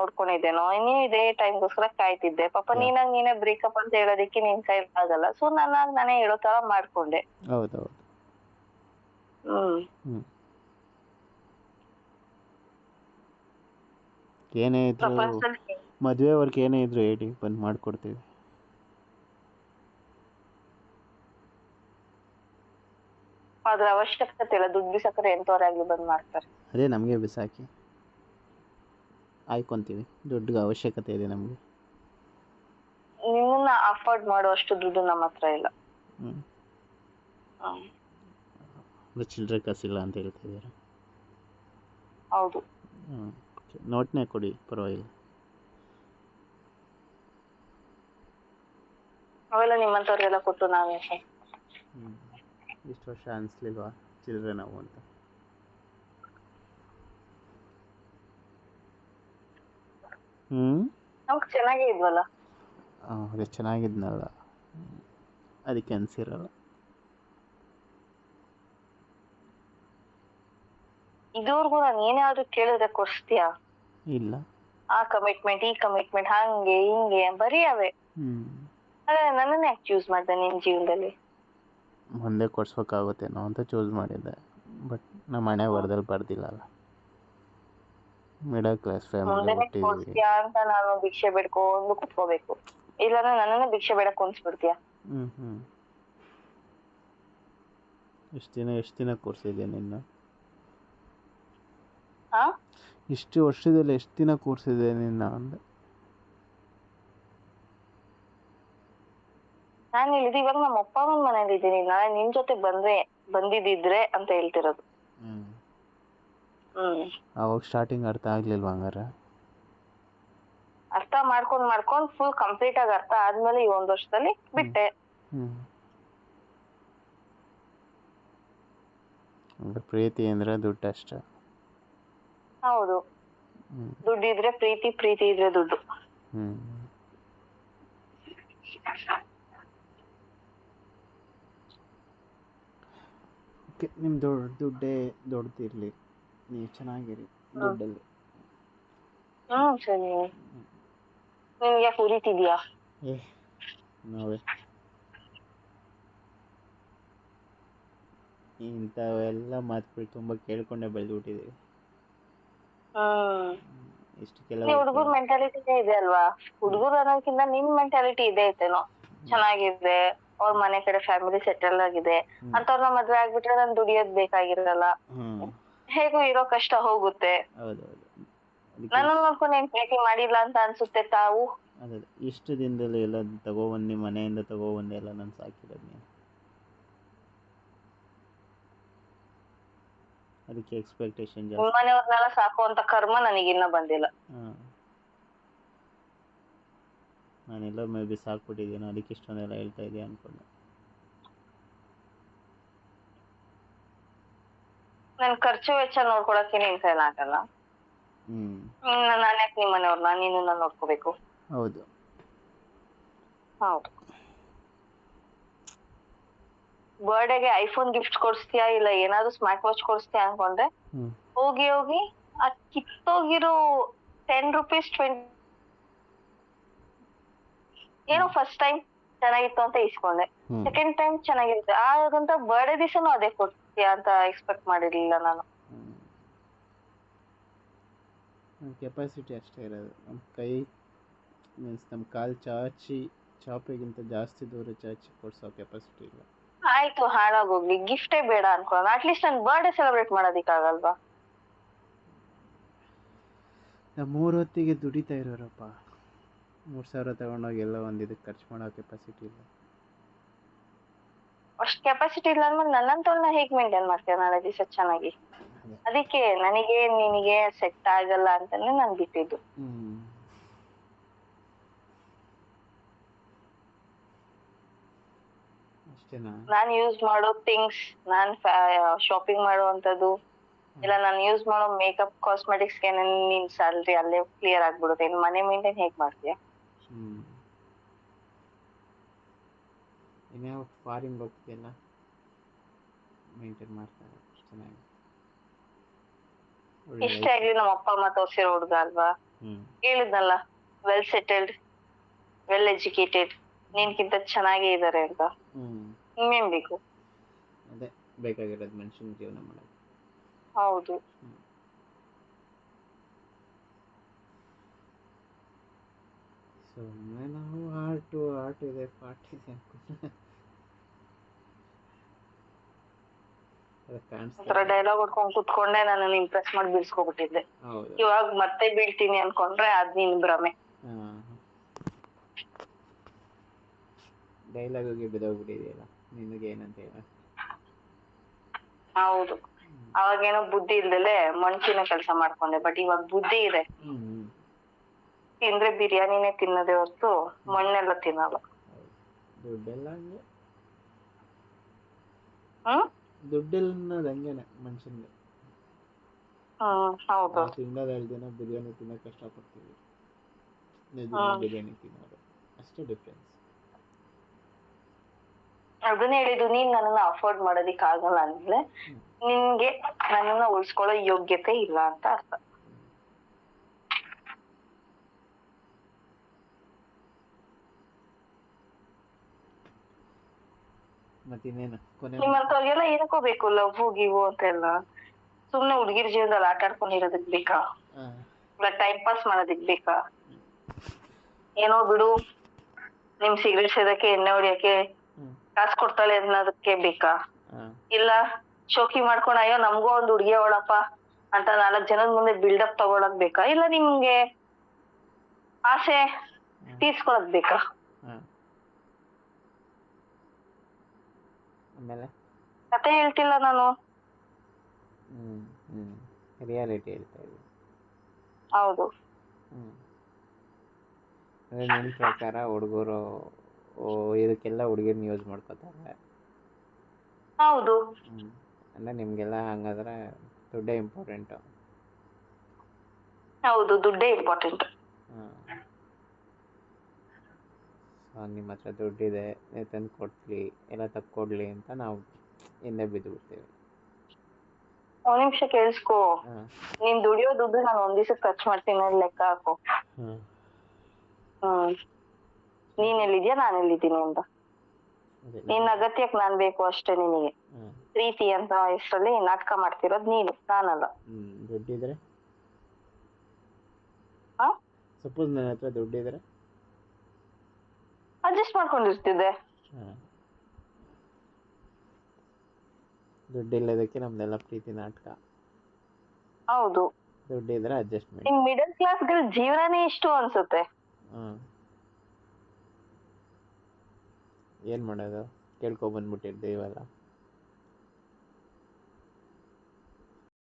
ನೋಡ್ಕೊಂಡಿದ್ದೇನೋ, ನೀನ್ ಇದೇ ಟೈಮ್ಗೋಸ್ಕರ ಕಾಯ್ತಿದ್ದೆ. ಪಾಪ Yeah. ನೀನಾಗ್ ನೀನೇ ಬ್ರೇಕಪ್ ಅಂತ ಹೇಳೋದಕ್ಕೆ ನಿನ್ ಕೈಲಿ ಆಗಲ್ಲ. ಸೊ ನಾನಾಗ್ ನಾನೇ ಹೇಳೋ ತರ ಮಾಡ್ಕೊಂಡೆ. ಹೌದೌದು. ಹ್ಮ್ ಏನೇ ಇದ್ರು ಪ್ರಪಂಚದಲ್ಲಿ ಮದುವೆ ವರ್ಕ್ ಏನೇ ಇದ್ರು ಹೇಳಿ ಬಂದು ಮಾಡಿಕೊಡ್ತೀವಿ. ಅದ್ರ ಅವಶ್ಯಕತೆ ಇಲ್ಲ. ದುಡ್ಡು ಬಿಸಾಕ್ರೆ ಎಂತವ್ರಾಗ್ಲಿ ಬಂದ್ ಮಾಡ್ತಾರೆ. ಅದೇ ನಮಗೆ ಬಿಸಾಕಿ ಆಯ್ಕೊಂತೀವಿ. ದುಡ್ಡಿಗೆ ಅವಶ್ಯಕತೆ ಇದೆ ನಮಗೆ. ನಿಮ್ಮನ್ನ ಅಫೋರ್ಡ್ ಮಾಡೋ ಅಷ್ಟು ದುಡ್ಡು ನಮ್ಮ ಹತ್ರ ಇಲ್ಲ. ಚಿಲ್ಲರೆ ಕಾಸಿಲ್ಲ ಅಂತ ಹೇಳ್ತಾ ಇದ್ದೀರಾ? ಹೌದು. ನೋಟ್ನೇ ಕೊಡಿ, ಪರವಾಗಿಲ್ಲ. ಅವೆಲ್ಲ ನಿಮ್ಮಂತವ್ರಿಗೆಲ್ಲ ಕೊಟ್ಟು ನಾವೇ ಇಷ್ಟು ವರ್ಷ ಅನಿಸ್ಲಿಲ್ವಾ ಚಿಲ್ಲರೆ ನಾವು ಅಂತ? ನಮ್ಗೆ ಚೆನ್ನಾಗೇ ಇದ್ವಲ್ಲ. ಅದೇ ಚೆನ್ನಾಗಿದ್ನಲ್ಲ, ಅದಕ್ಕೆ ಅನಿಸಿರಲ್ಲ. ಇದುವರೆಗೂ ನಾನು ಏನಾದ್ರು ಕೇಳಿದ್ರೆ ಕೊಡ್ಸ್ತೀಯಾ? ಇಲ್ಲ. ಆ ಕಮಿಟ್ಮೆಂಟ್, ಈ ಕಮಿಟ್ಮೆಂಟ್, ಹಂಗೆ ಹಿಂಗೆ ಬರೀ ಅವೇ. ಅದೇ ನನ್ನನ್ನ ಯಾಕೆ ಚೂಸ್ ಮಾಡ್ದೆ ನಿನ್ ಜೀವನದಲ್ಲಿ? ಮುಂದೆ ಕೊಡ್ಸ್ಬೇಕಾಗುತ್ತೇನೋ ಅಂತ ಚೂಸ್ ಮಾಡಿದ್ದೆ. ಬಟ್ ನಮ್ಮ ಹಣೆ ಬರದಲ್ಲಿ ಬರ್ದಿಲ್ಲಲ್ಲ. ಮಿಡಲ್ ಕ್ಲಾಸ್ ಫ್ಯಾಮಿಲಿ ಮುಂದೆನೆ ಹುಟ್ಟಿದ್ವಿ. ಕೊಡ್ಸ್ತೀಯಾ ಅಂತ ನಾನು ಭಿಕ್ಷೆ ಬೇಡ್ಕೊಂಡು ಕುತ್ಕೋಬೇಕು, ಇಲ್ಲಾಂದ್ರೆ ನನ್ನನ್ನ ಭಿಕ್ಷೆ ಬೇಡಕ್ ಹೊಂದ್ಸ್ಬಿಡ್ತೀಯಾ? ಎಷ್ಟು ದಿನ ಕೂರಿಸಿದ್ದೆ ನಿನ್ನ? ಇಷ್ಟು ವರ್ಷದಲ್ಲಿ ಎಷ್ಟು ದಿನ ಕೂರಿಸಿದೆ ನಿನ್ನ ಅಂದೆ. ನಾನು ಹೇಳಿದ್ದು ಇವಾಗ ನಮ್ಮ ಅಪ್ಪ ಅಮ್ಮನ ಮನೇಲಿ ಇದ್ದೀನಿ, ನಾಳೆ ನಿನ್ ಜೊತೆ ಬಂದಿದ್ದಿದ್ರೆ ಅಂತ ಹೇಳ್ತಿರೋದು. ಅವಾಗ ಸ್ಟಾರ್ಟಿಂಗ್ ಅರ್ಥ ಆಗ್ಲಿಲ್ವಾ ಹಂಗಾರೆ? ಅರ್ಥ ಮಾಡ್ಕೊಂಡ್ ಫುಲ್ ಕಂಪ್ಲೀಟ್ ಆಗಿ ಅರ್ಥ ಆದ್ಮೇಲೆ ಈ 1 ವರ್ಷದಲ್ಲಿ ಬಿಟ್ಟೆ. ಪ್ರೀತಿ ಅಂದ್ರೆ ದುಡ್ಡು ಅಷ್ಟ. ಹೌದು, ದುಡ್ಡಿದ್ರೆ ಪ್ರೀತಿ, ಪ್ರೀತಿ ಇದ್ರೆ ದುಡ್ಡು. ನಿಮ್ ದುಡ್ಡೇ ದೊಡ್ಡದಿರ್ಲಿ, ನೀವು ಚೆನ್ನಾಗಿರಿ ದುಡ್ಡಲ್ಲಿ. ಸರಿ. ನಿನ್ಗೆ ಹುರಿತಿದ್ಯಾ? ನಾವೇ ಇಂಥವೆಲ್ಲ ಮಾತುಗಳು ತುಂಬಾ ಕೇಳ್ಕೊಂಡೆ ಬೆಳೆದ್ಬಿಟ್ಟಿದ್ದೀವಿ. ಹುಡುಗರ ಮೆಂಟಾಲಿಟಿನೇ ಇದೆ ಅಲ್ವಾ? ಹುಡುಗರು ಅನ್ನೋದಕ್ಕಿಂತ ನಿನ್ ಮೆಂಟಾಲಿಟಿ ಇದೆ ಐತೇನೋ. ಚೆನ್ನಾಗಿದೆ, ಅವ್ರ ಮನೆ ಕಡೆ ಫ್ಯಾಮಿಲಿ ಸೆಟಲ್ ಆಗಿದೆ ಅಂತವ್ರನ್ನ ಮದ್ವೆ ಆಗ್ಬಿಟ್ರೆ ನಾನು ದುಡಿಯೋದ್ ಬೇಕಾಗಿರಲ್ಲ, ಹೇಗೂ ಇರೋ ಕಷ್ಟ ಹೋಗುತ್ತೆ. ನನ್ನ ನೋಡ್ಕೊಂಡು ಏನ್ ಪ್ರೀತಿ ಮಾಡಿಲ್ಲ ಅಂತ ಅನ್ಸುತ್ತೆ ತಾವು? ಅದೇ ಇಷ್ಟು ದಿನದಲ್ಲಿ ಎಲ್ಲ ತಗೊಬಂದು ಮನೆಯಿಂದ ತಗೊಬಂದೆಲ್ಲ ನಾನು ಸಾಕಿರೋದು ನೀನು. ಅದಕ್ಕೆ ಎಕ್ಸ್ಪೆಕ್ಟೇಷನ್ ಜಾಸ್ತಿ. ನಿಮ್ಮನೆಯವ್ರನ್ನೆಲ್ಲ ಸಾಕುವಂತ ಕರ್ಮ ನನಗಿನ್ನ ಬಂದಿಲ್ಲ. ನಾನೆಲ್ಲ ಮೇ ಬಿ ಸಾಕ್ಬಿಟ್ಟಿದ್ದೀನಿ, ಅದಕ್ಕೆ ಇಷ್ಟೊಂದೆಲ್ಲ ಹೇಳ್ತಾ ಇದೆಯಾ ಅನ್ಕೊಂಡೆ. ನನ್ ಖರ್ಚು ವೆಚ್ಚ ನೋಡ್ಕೊಳಕ್ಕೆ ನಿನ್ ಕೈಲಿ ಆಗಲ್ಲ. ನಾನು ಯಾಕೆ ನಿಮ್ಮನೆಯವ್ರನ್ನ ನೀನು ನೋಡ್ಕೋಬೇಕು? ಹೌದು. ಹೌದು. ಬರ್ಡೇಗೆ ಐಫೋನ್ ಗಿಫ್ಟ್ ಕೊಡ್ಸ್ತೀಯಾ ಇಲ್ಲ ಏನಾದ್ರು ಸ್ಮಾರ್ಟ್ ವಾಚ್ ಕೊಡ್ಸ್ತೀಯಾ ಅನ್ಕೊಂಡ್ರೆ ಹೋಗಿ ಆ ಕಿತ್ತೋಗಿರೋ 10 ರೂಪೀಸ್ 20 ಏನೋ ಫಸ್ಟ್ ಟೈಮ್ ಚೆನ್ನಾಗಿತ್ತು ಅಂತ ಇಸ್ಕೊಂಡೆ, ಸೆಕೆಂಡ್ ಟೈಮ್ ಚೆನ್ನಾಗಿರುತ್ತೆ. ಆಗಂತ ಬರ್ಡೇ ದಿವಸನೂ ಅದೇ ಕೊಡ್ತೀಯಾ ಅಂತ ಎಕ್ಸ್ಪೆಕ್ಟ್ ಮಾಡಿರ್ಲಿಲ್ಲ ನಾನು. ಕೆಪಾಸಿಟಿ ಅಷ್ಟೇ ಇರೋದು. ನಮ್ಮ ಕೈ ಮೀನ್ಸ್ ನಮ್ಮ ಕಾಲು ಚಾಪಿಗಿಂತ ಜಾಸ್ತಿ ದೂರ ಚಾಚಿ ಕೊಡ್ಸೋ ಕೆಪಾಸಿಟಿ ಇಲ್ಲ. ಆಯ್ತು, ಹಾಳಾಗೋಗ್ಲಿ, ಗಿಫ್ಟೇ ಬೇಡ ಅನ್ಕೊಳ್ಳೋಣ. ಅಟ್ಲೀಸ್ಟ್ ನಾನು ಬರ್ಡೇ ಸೆಲೆಬ್ರೇಟ್ ಮಾಡೋದಿಕ್ಕಾಗಲ್ವಾ? 3 ಹೊತ್ತಿಗೆ ದುಡಿತಾ ಇರೋರಪ್ಪ, 3,000 ತಗೊಂಡೋಗಿ ಎಲ್ಲ ಇದಕ್ಕೆ ಖರ್ಚು ಮಾಡೋ ಕೆಪಾಸಿಟಿ ಇಲ್ಲ. ಅಷ್ಟು ಕೆಪಾಸಿಟಿ ಇಲ್ಲ ಅಂದ್ಮೇಲೆ ನನ್ನಂತವ್ರನ್ನ ಹೇಗೆ ಮೇಂಟೈನ್ ಮಾಡ್ತೀಯ ನಾಳೆ ದಿವಸ ಚೆನ್ನಾಗಿ? ಅದಕ್ಕೆ ನನಗೆ ನಿನಗೆ ಸೆಟ್ ಆಗಲ್ಲ ಅಂತಾನೆ ನಾನು ಬಿಟ್ಟಿದ್ದು. ನಾನು ಯೂಸ್ ಮಾಡೋ ಥಿಂಗ್ಸ್, ನಾನು ಶಾಪಿಂಗ್ ಮಾಡುವಂತದ್ದು ಇಲ್ಲ, ನಾನು ಯೂಸ್ ಮಾಡೋ ಮೇಕಪ್ ಕಾಸ್ಮೆಟಿಕ್ಸ್ಗೆ ನಿನ್ ಸ್ಯಾಲ್ರಿ ಅಲ್ಲೇ ಕ್ಲಿಯರ್ ಆಗ್ಬಿಡುತ್ತೆ. ಇನ್ನು ಮನೆ ಮೇಂಟೈನ್ ಹೇಗ್ ಮಾಡ್ತೀಯ? ಇನ್ಯಾವ ಫಾರಿನ್ ಹೋಗ್ತಿಯಲ್ಲ, ಮೇಂಟೈನ್ ಮಾಡ್ತಾರೆ ಚೆನ್ನಾಗಿ. ಇಷ್ಟೇ ಆಗ್ಲಿ ನಮ್ಮ ಅಪ್ಪ ಅಮ್ಮ ತೋರ್ಸಿರೋ ಹುಡುಗ ಅಲ್ವಾ? ಹ್ಮ್ ಹೇಳಿದ್ನಲ್ಲ, ವೆಲ್ ಸೆಟಲ್ಡ್, ವೆಲ್ ಎಜುಕೇಟೆಡ್, ನಿನ್ಕಿಂತ ಚೆನ್ನಾಗೇ ಇದಾರೆ ಅಂತ. ಹ್ಮ್ ಇನ್ನೇನ್ ಬೇಕು? ಅದೇ ಬೇಕಾಗಿರೋದು ಮನುಷ್ಯನ ಜೀವನ ಮಾಡೋದು. ಹೌದು. ಸುಮ್ಮನೆ ನಾವು ಆರ್ಟ್ ಇದೆ ಪಾಠ ಇದೆ ಅನ್ಕೊಂಡು ಒಂಥರ ಡೈಲಾಗ್ ಹೊಡ್ಕೊಂಡ್ ಕುತ್ಕೊಂಡೆ ನಾನು ಇಂಪ್ರೆಸ್ ಮಾಡಿ ಬೀಳ್ಸ್ಕೊಬಿಟ್ಟಿದ್ದೆ. ಹೌದು. ಇವಾಗ ಮತ್ತೆ ಬೀಳ್ತೀನಿ ಅನ್ಕೊಂಡ್ರೆ ಅದ್ ನಿನ್ ಭ್ರಮೆ. ಡೈಲಾಗಿಗೆ ಬಿದ್ದೋಗ್ಬಿಟ್ಟಿದೆಯಲ್ಲ, ನಿನಗೆ ಏನಂತ ಹೇಳ. ಹೌದು, ಅವಾಗೇನೋ ಬುದ್ಧಿ ಇಲ್ದಲೆ ಮಣ್ಚಿನ ಕೆಲಸ ಮಾಡ್ಕೊಂಡೆ, ಬಟ್ ಇವಾಗ ಬುದ್ಧಿ ಇದೆ. ತಿಂದ್ರೆ ಬಿರಿಯಾನಿನೇ ತಿನ್ನೋದೇ ಹೊರ್ತು ಮಣ್ಣೆಲ್ಲ ತಿನ್ನಲ್ಲ. ದುಡ್ಡೆಲ್ಲ ಹಂಗೆ, ದುಡ್ಡಿಲ್ಲ ಅನ್ನೋದು ಹಂಗೇನೆ ಮನುಷ್ಯನ್ಗೆ. ಹೌದು. ತಿಂಗಳ 2 ದಿನ ಬಿರಿಯಾನಿ ತಿನ್ನೋಕೆ ಕಷ್ಟಪಡ್ತೀವಿ, ಬಿರಿಯಾನಿ ತಿನ್ನೋದು ಅಷ್ಟೇ ಡಿಫ್ರೆನ್ಸ್. ಅದನ್ನ ಹೇಳಿದ್ದು, ನೀನ್ ನನ್ನನ್ನ ಅಫೋರ್ಡ್ ಮಾಡೋದಿಕ್ ಆಗಲ್ಲ ಅಂದ್ರೆ ನಿನ್ಗೆ ನನ್ನನ್ನ ಉಳಿಸ್ಕೊಳ್ಳೋ ಯೋಗ್ಯತೆ ಇಲ್ಲ ಅಂತ ಅರ್ಥ. ಮತ್ತಿನ್ನೇನು ನಿಮ್ಮಂತವ್ರಿಗೆಲ್ಲ ಏನಕ್ಕೋ ಬೇಕು ಲವ್ ಗಿವು ಅಂತೆಲ್ಲ. ಸುಮ್ನೆ ಹುಡ್ಗಿರ್ ಜೀವನದಲ್ಲಿ ಆಟ ಆಡ್ಕೊಂಡಿರೋದಕ್ ಬೇಕಾ? ಇಲ್ಲ ಟೈಮ್ ಪಾಸ್ ಮಾಡೋದಿಕ್ ಬೇಕಾ? ಏನೋ ಬಿಡು, ನಿಮ್ ಸಿಗರೇಟ್ ಸೇದಕ್ಕೆ ಎಣ್ಣೆ ಹೊಡಿಯಕ್ಕೆ ಕಾಸು ಕೊಡ್ತಾಳೆ ಅನ್ನೋದಕ್ಕೆ ಬೇಕಾ? ಇಲ್ಲ ಶೋಕಿ ಮಾಡ್ಕೊಂಡು ಅಯ್ಯೋ ನಮ್ಗೂ ಒಂದ್ ಹುಡ್ಗಿ ಅವಳಪ್ಪ ಅಂತ 4 ಜನದ ಮುಂದೆ ಬಿಲ್ಡಪ್ ತಗೊಳಕ್ ಬೇಕಾ? ಇಲ್ಲ ನಿಮ್ಗೆ ಆಸೆ ತೀರ್ಸ್ಕೊಳಕ್ ಬೇಕಾ? ಆಮೇಲೆ ಕತೆ ಹೇಳ್ತಿಲ್ಲ ನಾನು. ರಿಯಾಲಿಟಿ ಹೇಳ್ತಾ ಇದ್ದೀನಿ. ಹೌದು. ನಿನ್ನ ಪ್ರಕಾರ ಹುಡುಗರು ಇದಕ್ಕೆಲ್ಲ ಹುಡುಗಿರ್ನ ಯೂಸ್ ಮಾಡ್ಕೋತಾರೆ. ಹೌದು. ಅಂದರೆ ನಿಮಗೆಲ್ಲ ಹಂಗಾದ್ರೆ ದುಡ್ಡೇ ಇಂಪಾರ್ಟೆಂಟು. ಹೌದು, ದುಡ್ಡೇ ಇಂಪಾರ್ಟೆಂಟ್. ನಿಮ್ಮ ಹತ್ರ ದುಡ್ಡಿದೆ, ನೀವು ತಂದು ಕೊಡ್ಲಿ, ಎಲ್ಲ ತಕ್ಕೊಡ್ಲಿ ಅಂತ ನಾವು ಹಿಂದೆ ಬಿದ್ದು ಬಿಡ್ತೀವಿ. ಒಂದ್ ನಿಮಿಷ ಕೇಳಿಸ್ಕೊ. ನೀನ್ ದುಡಿಯೋ ದುಡ್ಡು ನಾನು ಒಂದ್ ದಿವಸಕ್ಕೆ ಖರ್ಚು ಮಾಡ್ತೀನಿ ಅಂತ ಲೆಕ್ಕ ಹಾಕೋ. ನೀನ್ ಎಲ್ಲಿದ್ಯಾ, ನಾನು ಎಲ್ಲಿದ್ದೀನಿ ಅಂತ. ನಿನ್ನ ಅಗತ್ಯಕ್ಕೆ ನಾನ್ ಬೇಕು ಅಷ್ಟೇ ನಿನಗೆ. ಪ್ರೀತಿ ಅಂತ ಹೆಸರಲ್ಲಿ ನಾಟಕ ಮಾಡ್ತಿರೋದ್ ನೀನು, ನಾನಲ್ಲ. ದುಡ್ಡಿದ್ರೆ ಸಪೋಸ್ ನನ್ನ ಹತ್ರ ದುಡ್ಡಿದ್ರೆ ಅಡ್ಜಸ್ಟ್ ಮಾಡ್ಕೊಂಡಿರ್ತಿದ್ದೆ. ದುಡ್ಡಿಲ್ಲದಕ್ಕೆ ನಮ್ದೆಲ್ಲ ಪ್ರೀತಿ ನಾಟಕ. ಹೌದು. ದುಡ್ಡಿದ್ರೆ ಅಡ್ಜಸ್ಟ್ಮೆಂಟ್. ನಿಮ್ ಮಿಡಲ್ ಕ್ಲಾಸ್ ಗಳ ಜೀವನನೇ ಇಷ್ಟು ಅನ್ಸುತ್ತೆ. ಏನ್ ಮಾಡೋದು, ಕೇಳ್ಕೊಬಂದ್ಬಿಟ್ಟಿರ್ತೀವಲ್ಲ.